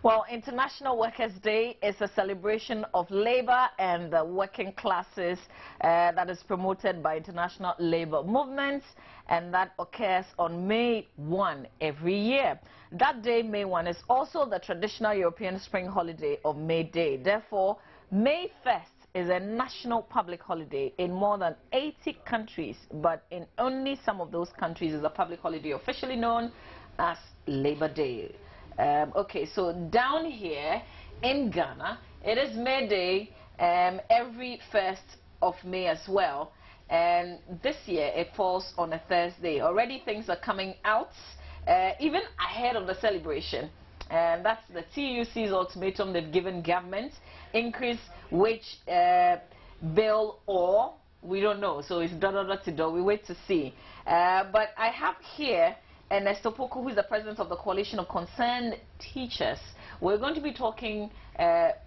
Well, International Workers' Day is a celebration of labor and the working classes that is promoted by international labor movements, and that occurs on May 1 every year. That day, May 1, is also the traditional European spring holiday of May Day. Therefore, May 1st is a national public holiday in more than 80 countries, but in only some of those countries is a public holiday officially known as Labor Day. Okay, so down here in Ghana, it is May Day every 1st of May as well. And this year it falls on a Thursday. Already things are coming out, even ahead of the celebration. And that's the TUC's ultimatum they've given government. Increase wage bill, or we don't know. So it's da-da-da-to-da. We wait to see. But I have here Ernesto Poku, who is the president of the Coalition of Concerned Teachers. We're going to be talking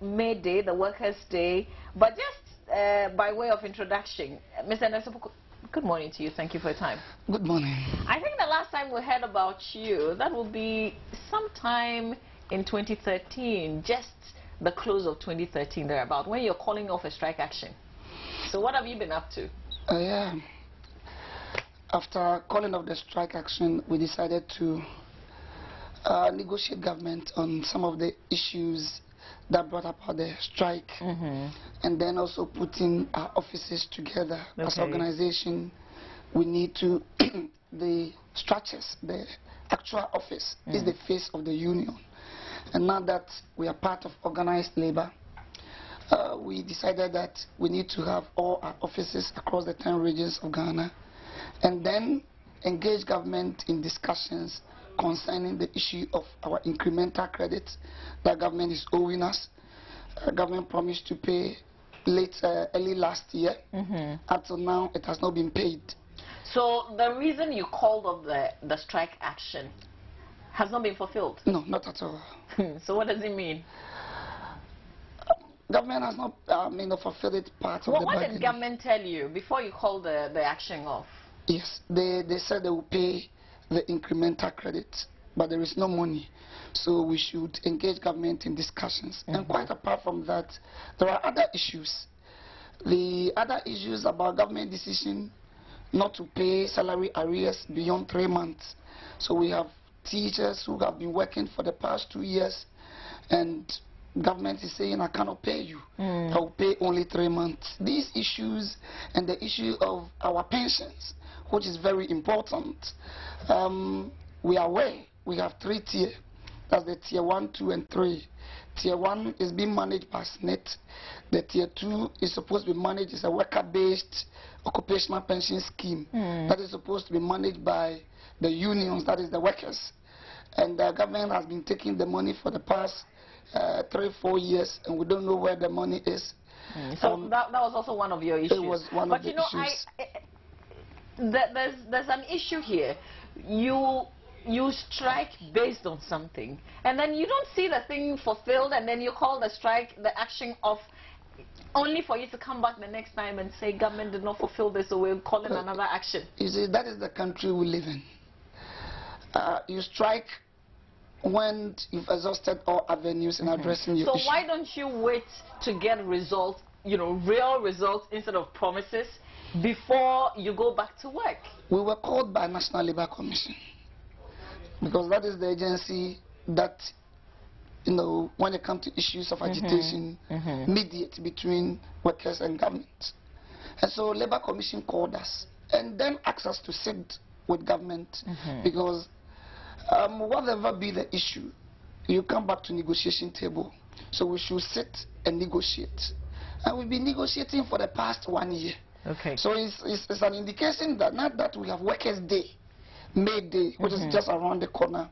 May Day, the Workers' Day, but just by way of introduction, Mr. Ernesto Poku, good morning to you. Thank you for your time. Good morning. I think the last time we heard about you, that will be sometime in 2013, just the close of 2013 thereabout, when you're calling off a strike action. So what have you been up to? Yeah. After calling off the strike action, we decided to negotiate government on some of the issues that brought about the strike, and then also putting our offices together. As an organization. We need to the structures, the actual office is the face of the union, and now that we are part of organized labor, we decided that we need to have all our offices across the 10 regions of Ghana, and then engage government in discussions concerning the issue of our incremental credit that government is owing us. Government promised to pay early last year. Until now, it has not been paid. So the reason you called off the strike action has not been fulfilled? No, not at all. So what does it mean? Government has not fulfilled its part of the What bargain. did government tell you before you called the action off? Yes, they said they will pay the incremental credit, but there is no money. So we should engage government in discussions. And quite apart from that, there are other issues. The other issues about government decision not to pay salary arrears beyond 3 months. So we have teachers who have been working for the past 2 years, and government is saying, I cannot pay you. I will pay only 3 months. These issues and the issue of our pensions, which is very important. We are aware we have 3 tiers. That's the tier 1, 2, and 3. Tier 1 is being managed by SNET. The tier 2 is supposed to be managed as a worker-based occupational pension scheme that is supposed to be managed by the unions, that is the workers. And the government has been taking the money for the past 3-4 years, and we don't know where the money is. So that was also one of your issues. It was one of the issues. There's an issue here. You strike based on something, and then you don't see the thing fulfilled, and then you call the strike, the action off, only for you to come back the next time and say government did not fulfill this, so we're calling another action. You see, that is the country we live in. You strike when you've exhausted all avenues in addressing your issue. So why don't you wait to get results, real results, instead of promises, before you go back to work? We were called by National Labour Commission, because that is the agency that, when it comes to issues of agitation, mediate between workers and government. And so Labour Commission called us and then asked us to sit with government, because whatever be the issue, you come back to negotiation table. So we should sit and negotiate. And we've been negotiating for the past 1 year. Okay. So it's an indication that now that we have Workers' Day, May Day, which is just around the corner,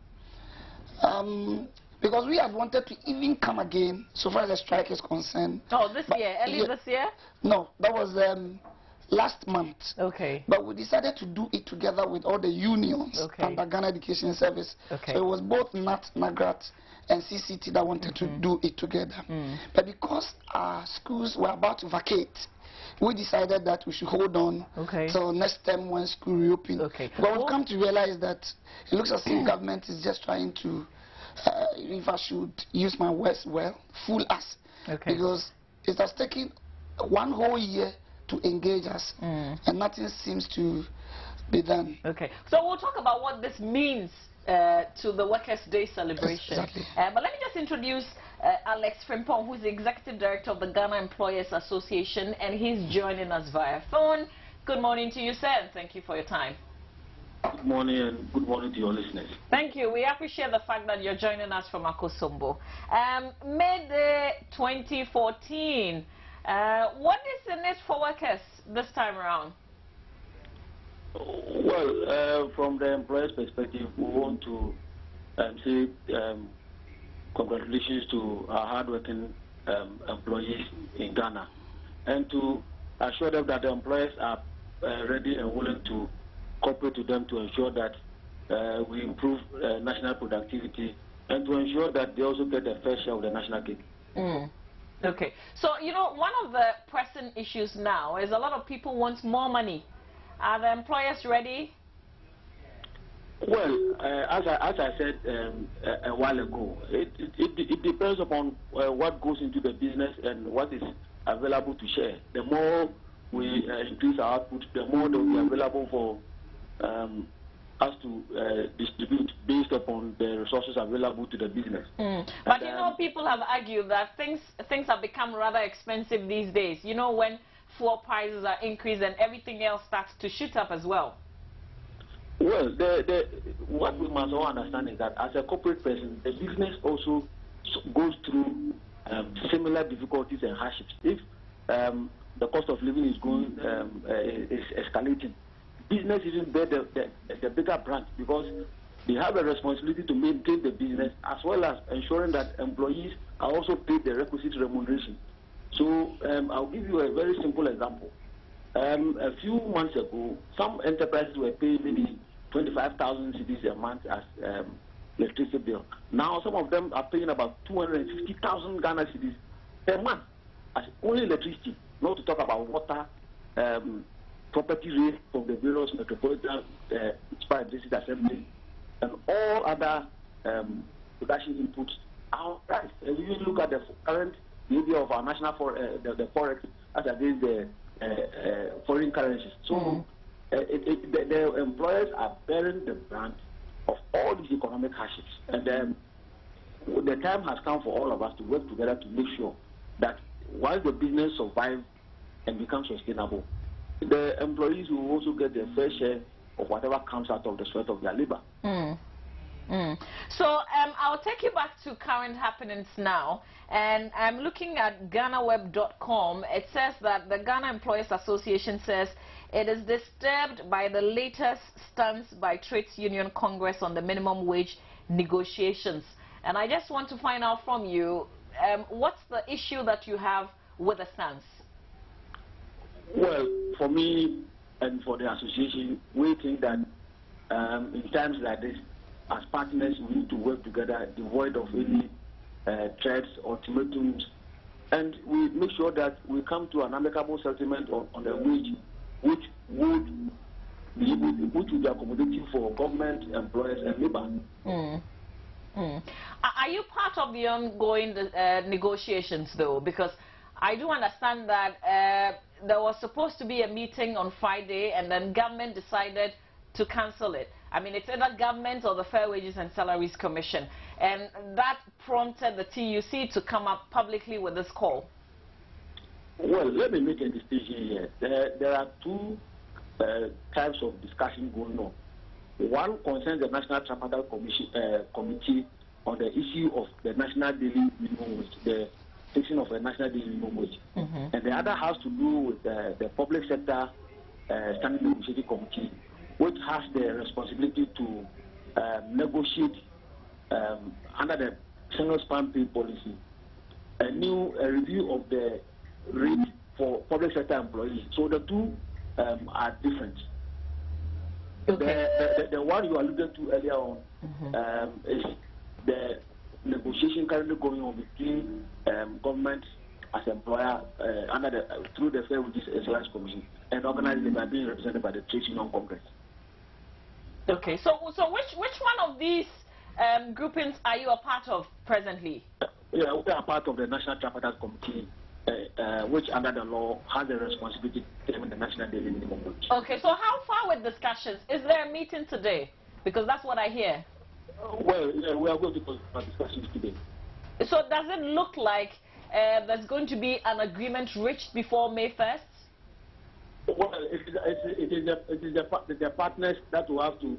because we have wanted to even come again so far as the strike is concerned. Oh, this year? Early this year? No, that was last month. Okay. But we decided to do it together with all the unions under Ghana Education Service. Okay. So it was both NAT, NAGRAT, and CCT that wanted to do it together. But because our schools were about to vacate, we decided that we should hold on till next time when school reopens. But we've come to realize that it looks as if government is just trying to if I should use my words well, fool us. Okay. Because it has taken 1 whole year to engage us, and nothing seems to be done. Okay. So we'll talk about what this means to the Workers' Day celebration. Exactly. But let me just introduce Alex Frimpong, who's the Executive Director of the Ghana Employers Association, and he's joining us via phone. Good morning to you, sir, and thank you for your time. Good morning, and good morning to your listeners. Thank you. We appreciate the fact that you're joining us from Akosombo. May 2014, what is in it for workers this time around? Well, from the employer's perspective, we want to say congratulations to our hardworking employees in Ghana, and to assure them that the employers are ready and willing to cooperate to them to ensure that we improve national productivity, and to ensure that they also get a fair share of the national cake. Okay. So, you know, one of the pressing issues now is a lot of people want more money. Are the employers ready? Well, as I said a while ago, it depends upon what goes into the business and what is available to share. The more we increase our output, the more that will be available for us to distribute based upon the resources available to the business. But you know, people have argued that things have become rather expensive these days. You know, when fuel prices are increased and everything else starts to shoot up as well. Well, what we must all understand is that as a corporate person, the business also goes through similar difficulties and hardships. If the cost of living is going is escalating, business even bear the bigger brunt, because they have a responsibility to maintain the business as well as ensuring that employees are also paid the requisite remuneration. So I'll give you a very simple example. A few months ago, some enterprises were paying maybe 25,000 cedis a month as electricity bill. Now some of them are paying about 250,000 Ghana cedis per month as only electricity, not to talk about water, property rate from the various metropolitan municipal district assembly, and all other production inputs. Our price, if you look at the current behavior of our national the forex as against the foreign currencies. So the employers are bearing the brunt of all these economic hardships, and the time has come for all of us to work together to make sure that while the business survives and becomes sustainable, the employees will also get their fair share of whatever comes out of the sweat of their labor. So I'll take you back to current happenings now, and I'm looking at GhanaWeb.com. It says that the Ghana Employers Association says it is disturbed by the latest stance by Trades Union Congress on the minimum wage negotiations. And I just want to find out from you, what's the issue that you have with the stance? Well, for me and for the association, we think that in times like this, as partners, we need to work together, devoid of any threats, ultimatums, and we make sure that we come to an amicable settlement on the wage, which would be accommodating for government, employers, and labor. Are you part of the ongoing negotiations, though? Because I do understand that there was supposed to be a meeting on Friday, and then government decided to cancel it. I mean, it's either government or the Fair Wages and Salaries Commission, and that prompted the TUC to come up publicly with this call. Well, let me make a distinction here. There are two types of discussion going on. One concerns the National Tripartite Committee on the issue of the National Daily Minimum Wage, the fixing of a National Daily Minimum Wage. And the other has to do with the Public Sector Standing Negotiating Committee, which has the responsibility to negotiate under the single span pay policy a review of the rate for public sector employees. So the two are different. Okay. The one you alluded to earlier on is the negotiation currently going on between government as employer through the Fair Wages and Salaries Commission, and organized labor being represented by the Trades Union Congress. Okay, so which one of these groupings are you a part of presently? Yeah, we are part of the National Tripartite Committee, which under the law has the responsibility to determine the national daily minimum wage. Okay, so how far with discussions? Is there a meeting today? Because that's what I hear. Well, yeah, we are going to continue discussions today. So does it look like there's going to be an agreement reached before May 1st? Well, it is the partners that will have to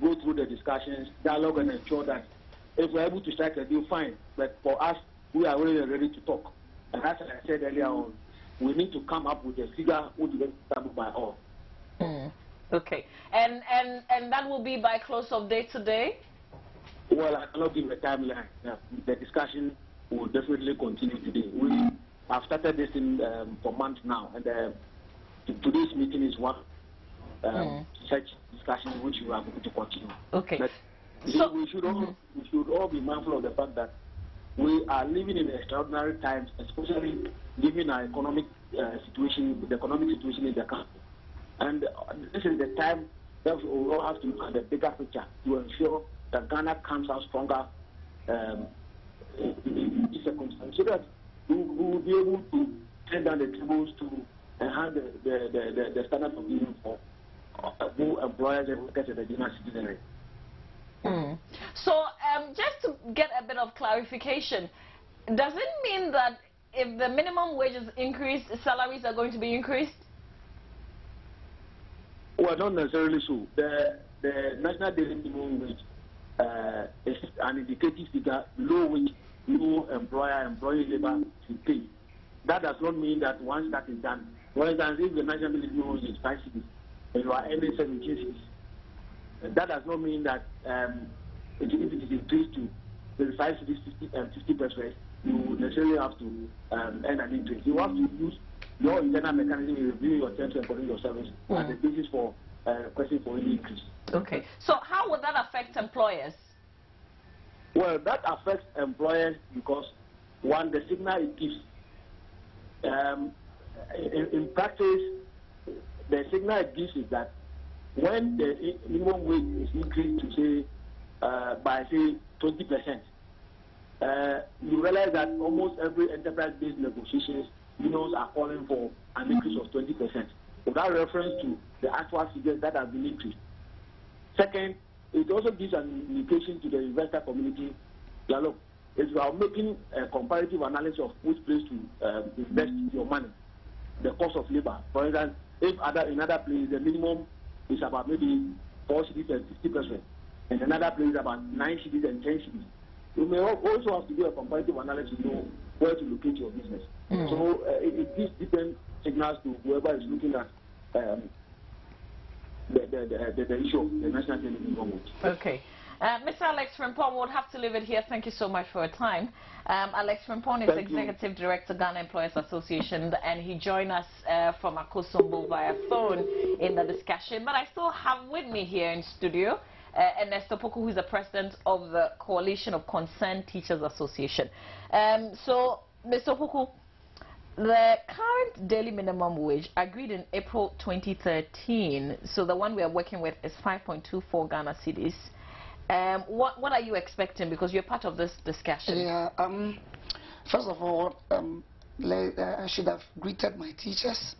go through the discussions, dialogue, and ensure that if we're able to strike a deal, fine. But for us, we are really ready to talk. And as I said earlier on, we need to come up with a figure which is established by all. Okay. And that will be by close of day today? Well, I cannot give a timeline. The discussion will definitely continue today. We have started this for months now, and today's meeting is one such discussion which we are going to continue. Okay. But so we should all be mindful of the fact that we are living in extraordinary times, especially given our economic situation, the economic situation in the country. And this is the time that we all have to look at the bigger picture to ensure that Ghana comes out stronger in this circumstance, so that we will be able to turn down the tables to enhance the standard of living for both employers and workers in the general citizenry. So just to get a bit of clarification, does it mean that if the minimum wage is increased, salaries are going to be increased? Well, not necessarily so. The national daily minimum wage is an indicative figure below which no employee labor should pay. That does not mean that once that is done, for instance, if the national minimum wage is 5 cedis and you are earning 17 cedis, that does not mean that if it is increased to 5 cedis 50%, you necessarily have to earn an increase. You have to use your internal mechanism in reviewing your terms and conditions of service as the basis for requesting for any increase. Okay. So how would that affect employers? Well, that affects employers because, one, the signal it gives. In practice, the signal it gives is that when the minimum wage is increased to say by say 20%, you realize that almost every enterprise-based negotiations, unions are calling for an increase of 20%, without reference to the actual figures that have been increased. Second, it also gives an indication to the investor community that, look, if you are making a comparative analysis of which place to invest your money, the cost of labor, for instance, if in other places the minimum is about maybe 4 cedis and 50%, and another place is about 9 cedis and 10 cedis, you may also have to do a comparative analysis to know where to locate your business. So it gives different signals to whoever is looking at the issue of the national daily minimum wage. Okay. Mr. Alex Frimpong, we'll have to leave it here. Thank you so much for your time. Alex Frimpong is Executive Director, Ghana Employers Association, and he joined us from Akosombo via phone in the discussion. But I still have with me here in studio Ernesto Poku, who is the President of the Coalition of Concerned Teachers Association. So, Mr. Poku, the current daily minimum wage agreed in April 2013, so the one we are working with is 5.24 Ghana cedis. What are you expecting, because you're part of this discussion? Yeah, first of all, I should have greeted my teachers,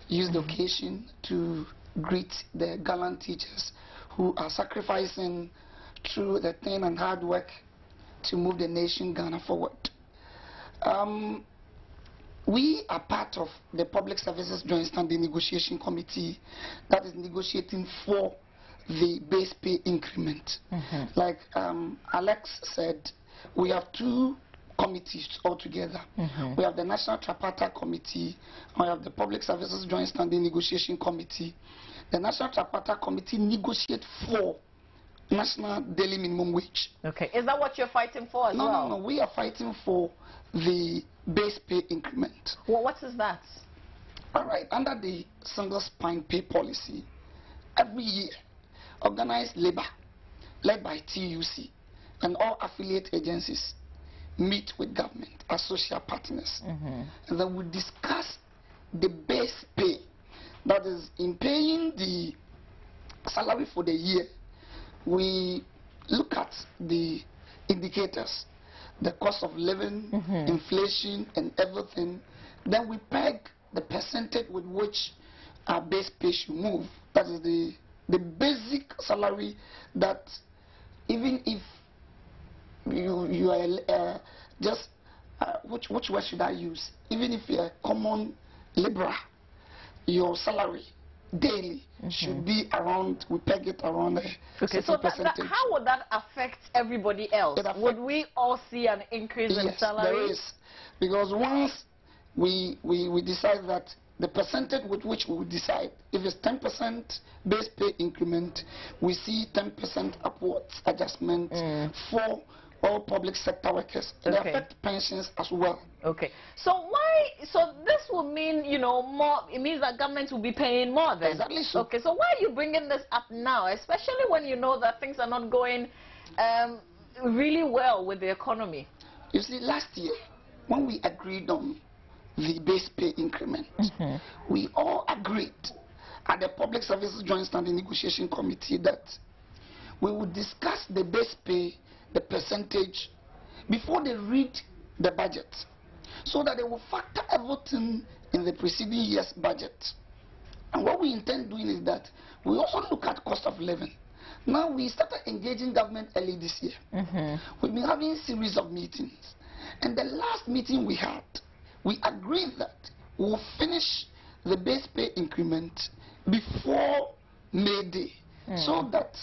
use the occasion to greet the gallant teachers who are sacrificing through the thin and hard work to move the nation Ghana forward. We are part of the Public Services Joint Standing Negotiation Committee that is negotiating for the base pay increment. Like Alex said, we have two committees altogether. We have the National Tripartite Committee, and we have the Public Services Joint Standing Negotiation Committee. The National Tripartite Committee negotiates for national daily minimum wage. Okay, is that what you're fighting for as well? No, we are fighting for the base pay increment. Well, what is that? All right, under the single spine pay policy, every year, organized labor, led by TUC, and all affiliate agencies meet with government as social partners. And then we discuss the base pay, that is, in paying the salary for the year, we look at the indicators, the cost of living, inflation, and everything, then we peg the percentage with which our base pay should move. That is the basic salary that even if you are just which word should I use? Even if you're a common laborer, your salary daily should be around, we peg it around okay, so how would that affect everybody else? Would we all see an increase in salary? There is, because once we decide that the percentage with which we decide, if it's 10% base pay increment, we see 10% upwards adjustment for all public sector workers. It affects pensions as well. Okay. So this will mean, you know, more, it means that government will be paying more then? Exactly so. Okay, so why are you bringing this up now, especially when you know that things are not going really well with the economy? You see, last year, when we agreed on the base pay increment, we all agreed at the Public Services Joint Standing Negotiation Committee that we would discuss the base pay, the percentage, before they read the budget, so that they will factor everything in the preceding year's budget. And what we intend doing is that we also look at cost of living. Now we started engaging government early this year. We've been having a series of meetings, and the last meeting we had, we agreed that we'll finish the base pay increment before May Day, so that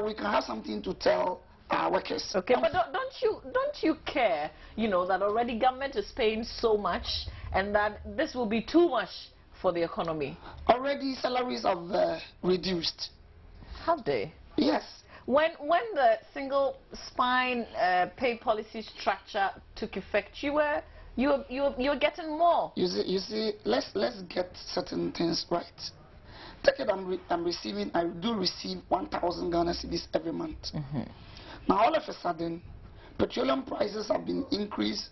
we can have something to tell our workers. Okay, but don't you care, you know, that already government is paying so much and that this will be too much for the economy? Already salaries have reduced. Have they? Yes. When the single spine pay policy structure took effect, you were getting more. You see, let's get certain things right. Take it, I do receive 1,000 Ghana cedis every month. Now all of a sudden, petroleum prices have been increased.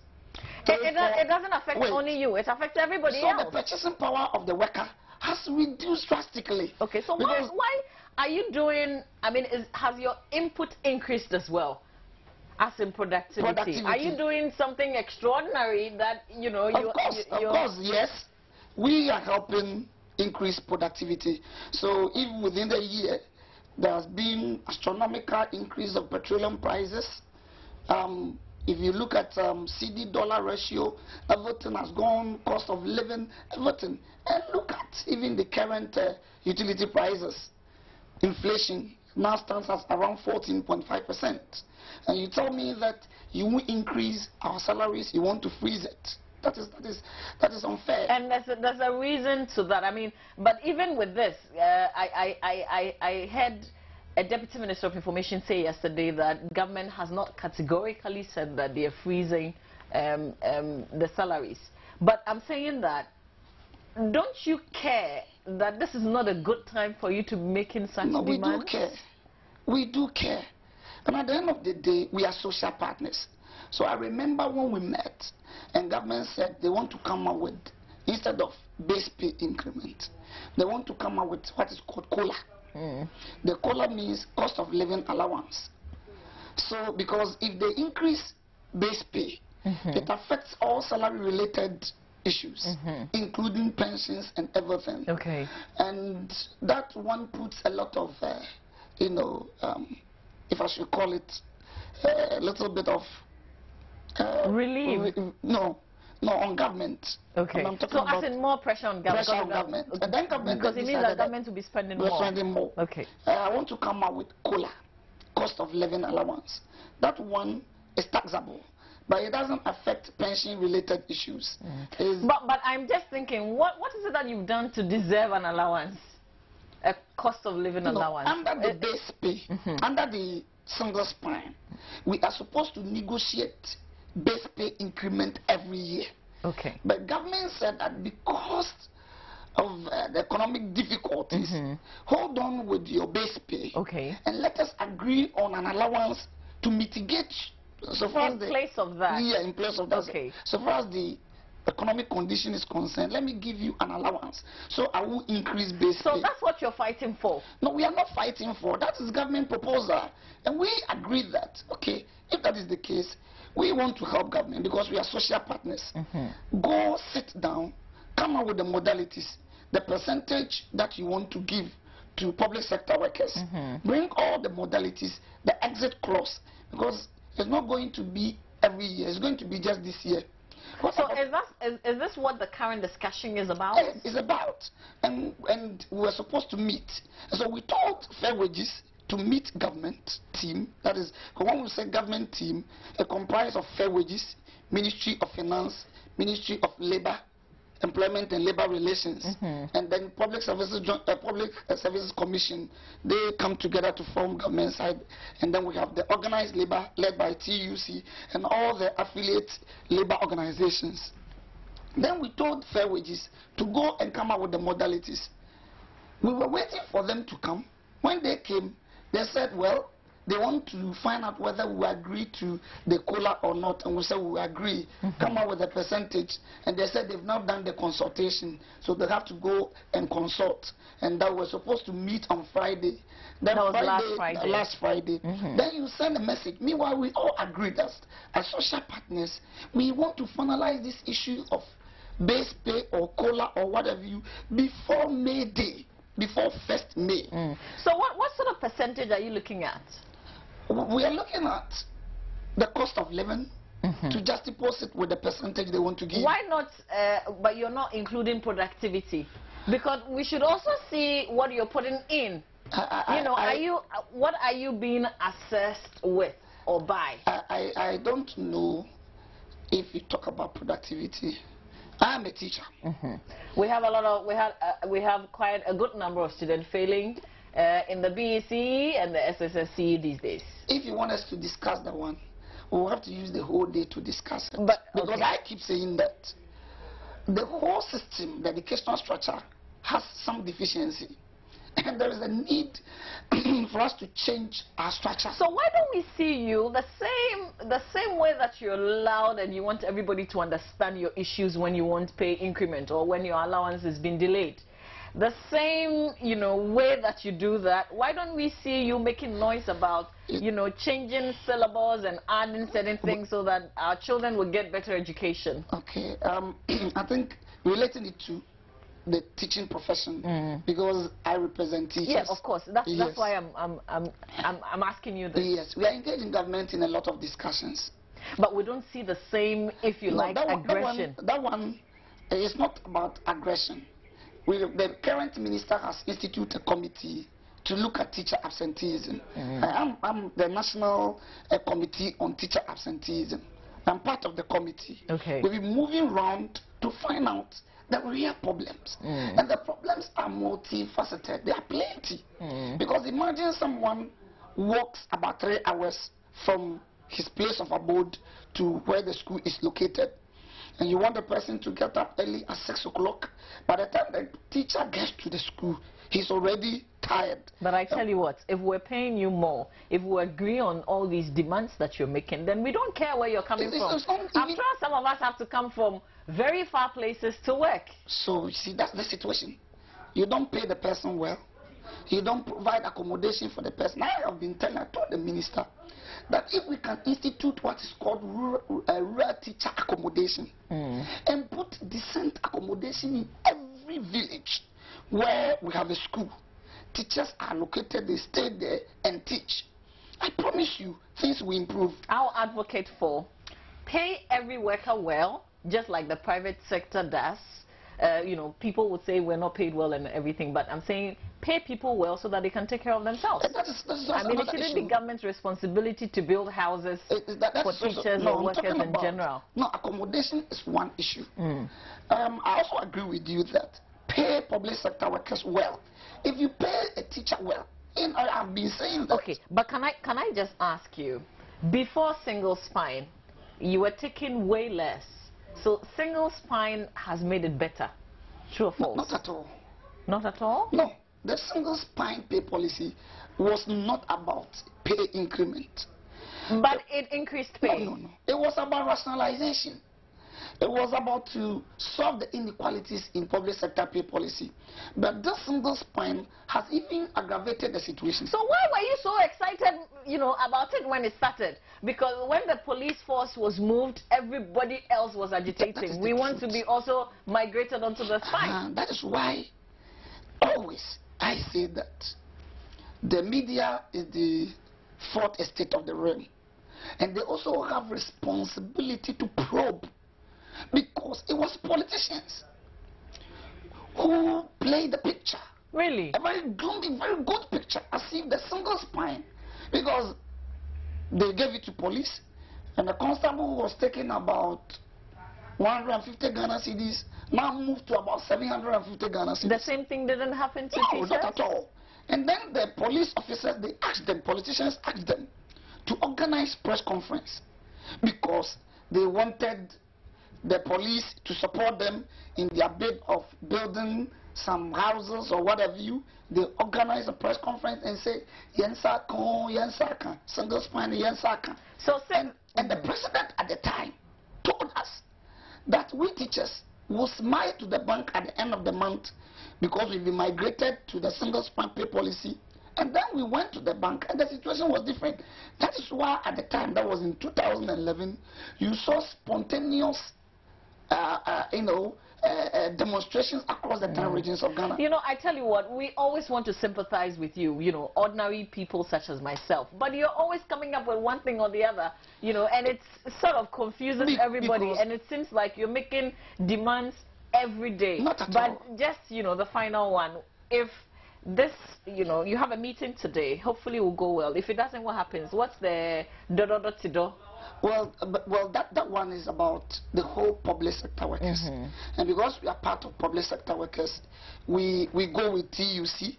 It doesn't affect only you, it affects everybody else. So the purchasing power of the worker has reduced drastically. Okay, so why are you doing, I mean, has your input increased as well? As in productivity. Are you doing something extraordinary that, you know, Of course, yes. We are helping increase productivity. So if within the year there has been astronomical increase of petroleum prices, if you look at CD dollar ratio, everything has gone, cost of living, everything. And look at even the current utility prices. Inflation now stands at around 14.5%. And you tell me that you won't increase our salaries, you want to freeze it. That is unfair. And there's a reason to that. I mean, but even with this, I heard a Deputy Minister of Information say yesterday that government has not categorically said that they are freezing the salaries. But I'm saying that, don't you care that this is not a good time for you to be making such demands? We do care. We do care. And at the end of the day, we are social partners. So I remember when we met and government said they want to come up with, instead of base pay increment, they want to come up with what is called COLA. The COLA means cost of living allowance. So because if they increase base pay, it affects all salary related issues, including pensions and everything. Okay. And that one puts a lot of, you know, if I should call it, a little bit of relief. No, on government. Okay. So as in more pressure on government. Pressure on government. Okay. And then government, because it means that government will be spending more. Spending more. Okay. I want to come up with COLA, cost of living allowance. That one is taxable, but it doesn't affect pension-related issues. But I'm just thinking, what is it that you've done to deserve an allowance? A cost of living allowance? Under the base pay, under the single spine, we are supposed to negotiate base pay increment every year. Okay. But government said that because of the economic difficulties, hold on with your base pay. Okay. And let us agree on an allowance to mitigate. So far in place of that. Yeah, in place of that. Okay. So far as the economic condition is concerned, let me give you an allowance. So I will increase base pay. So that's what you're fighting for? No, we are not fighting for. That is government proposal. And we agree that, okay, if that is the case, we want to help government because we are social partners. Go sit down, come up with the modalities, the percentage that you want to give to public sector workers. Bring all the modalities, the exit clause, because it's not going to be every year. It's going to be just this year. So is this what the current discussion is about? It's about. And we were supposed to meet. So we told Fair Wages to meet government team. That is, when we say government team, it comprises of Fair Wages, Ministry of Finance, Ministry of Labor, Employment and Labor Relations, and then Public Services Commission. They come together to form government side, and then we have the organized labor led by TUC and all the affiliate labor organizations. Then we told Fair Wages to go and come up with the modalities. We were waiting for them to come. When they came, they said, well, they want to find out whether we agree to the COLA or not, and we said we agree. Come up with a percentage, and they said they've not done the consultation, so they have to go and consult, and that we're supposed to meet on Friday. Then that was last Friday. Then you send a message. Meanwhile, we all agreed that as social partners, we want to finalize this issue of base pay or COLA or whatever you before May Day, before 1st May. So what sort of percentage are you looking at? We are looking at the cost of living to just deposit with the percentage they want to give. Why not, but you're not including productivity? Because we should also see what you're putting in. What are you being assessed with or by? I don't know if you talk about productivity. I am a teacher. We have we have quite a good number of students failing in the BEC and the SSSC these days. If you want us to discuss that one, we will have to use the whole day to discuss it. Because I keep saying that the whole system, the educational structure, has some deficiency. And there is a need for us to change our structure. So why don't we see you the same way that you're loud and you want everybody to understand your issues when you want pay increment or when your allowance has been delayed? The same, way that you do that, why don't we see you making noise about, changing syllables and adding certain things so that our children will get better education? Okay, I think relating it to the teaching profession, because I represent teachers. Yes, of course. That's why I'm asking you this. Yes, we are engaged in government in a lot of discussions. But we don't see the same, if you like, aggression. That one is not about aggression. The current minister has instituted a committee to look at teacher absenteeism. I'm the National Committee on Teacher Absenteeism. I'm part of the committee. Okay. We'll be moving around to find out the real problems. And the problems are multifaceted. There are plenty. Because imagine someone walks about 3 hours from his place of abode to where the school is located. And you want the person to get up early at 6 o'clock. By the time the teacher gets to the school, he's already tired. But I tell you what, if we're paying you more, if we agree on all these demands that you're making, then we don't care where you're coming from. I'm sure some of us have to come from very far places to work. So, you see, that's the situation. You don't pay the person well. You don't provide accommodation for the person. I have been telling, I told the minister, that if we can institute what is called rural teacher accommodation and put decent accommodation in every village where we have a school, teachers are located, they stay there and teach. I promise you, things will improve. I'll advocate for pay every worker well, just like the private sector does. People would say we're not paid well and everything, but I'm saying pay people well so that they can take care of themselves. I mean, it shouldn't be government's responsibility to build houses for teachers or workers in general. No, accommodation is one issue. I also agree with you that pay public sector workers well. If you pay a teacher well, and I've been saying that. Okay, but can I just ask you, before single spine, you were taking way less. So single spine has made it better. True or false? Not at all. Not at all? No. The single spine pay policy was not about pay increment. But it increased pay. No. It was about rationalization. It was about to solve the inequalities in public sector pay policy. But this single spine has even aggravated the situation. So why were you so excited, about it when it started? Because when the police force was moved, everybody else was agitating. We want to be also migrated onto the spine. That is why always I say that the media is the fourth estate of the realm. And they also have responsibility to probe, because it was politicians who played the picture. Really? A very gloomy, very good picture, as if the single spine, because they gave it to police, and the constable was taking about 150 Ghana cedis, now moved to about 750 Ghana cedis. The same thing didn't happen to teachers? No, not at all. And then the police officers, they asked them, politicians asked them to organize press conference, because they wanted the police to support them in their bid of building some houses or whatever you. They organize a press conference and say, Yensa single spine Yensa. So, and the president at the time told us that we teachers will smile to the bank at the end of the month, because we've been migrated to the single spine pay policy. And then we went to the bank, and the situation was different. That is why at the time, that was in 2011, you saw spontaneous demonstrations across the 10 regions of Ghana. I tell you what, we always want to sympathize with you, ordinary people such as myself. But you're always coming up with one thing or the other, and it sort of confuses everybody. And it seems like you're making demands every day. Not at but all. Just, the final one. If this, you have a meeting today, hopefully it will go well. If it doesn't, what happens? What's the do-do-do-to-do? Well, that one is about the whole public sector workers. And because we are part of public sector workers, we go with TUC,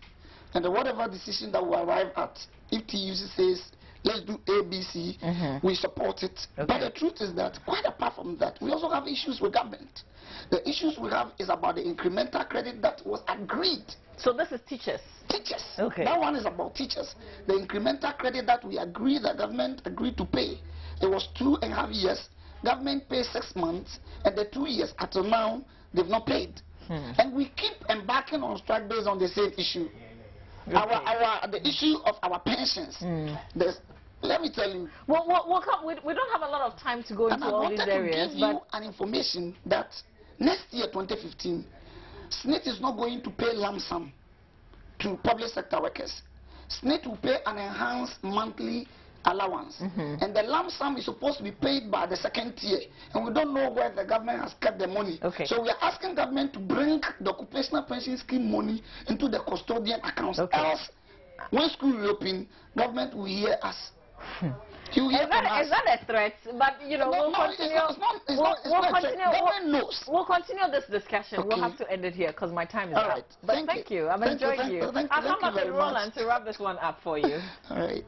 and whatever decision that we arrive at, if TUC says, let's do ABC, we support it. Okay. But the truth is that, quite apart from that, we also have issues with government. The issues we have is about the incremental credit that was agreed. So this is teachers? Teachers. Okay. That one is about teachers. The incremental credit that we agreed, the government agreed to pay. It was 2.5 years. Government paid 6 months, and the 2 years until now they've not paid. And we keep embarking on strike based on the same issue. Okay. The issue of our pensions. Let me tell you. We don't have a lot of time to go into all these areas. I wanted to give you an information that next year, 2015, SNIT is not going to pay lump sum to public sector workers. SNIT will pay an enhanced monthly allowance, and the lump sum is supposed to be paid by the second tier, and we don't know where the government has kept the money. Okay. So we are asking government to bring the occupational pension scheme money into the custodian accounts. Okay. Else, when school reopen, government will hear us. Is that a threat? But we'll continue. We'll continue this discussion. Okay. We'll have to end it here because my time is up. But thank you. I've enjoyed you. I'll come back to Roland to wrap this one up for you. All right.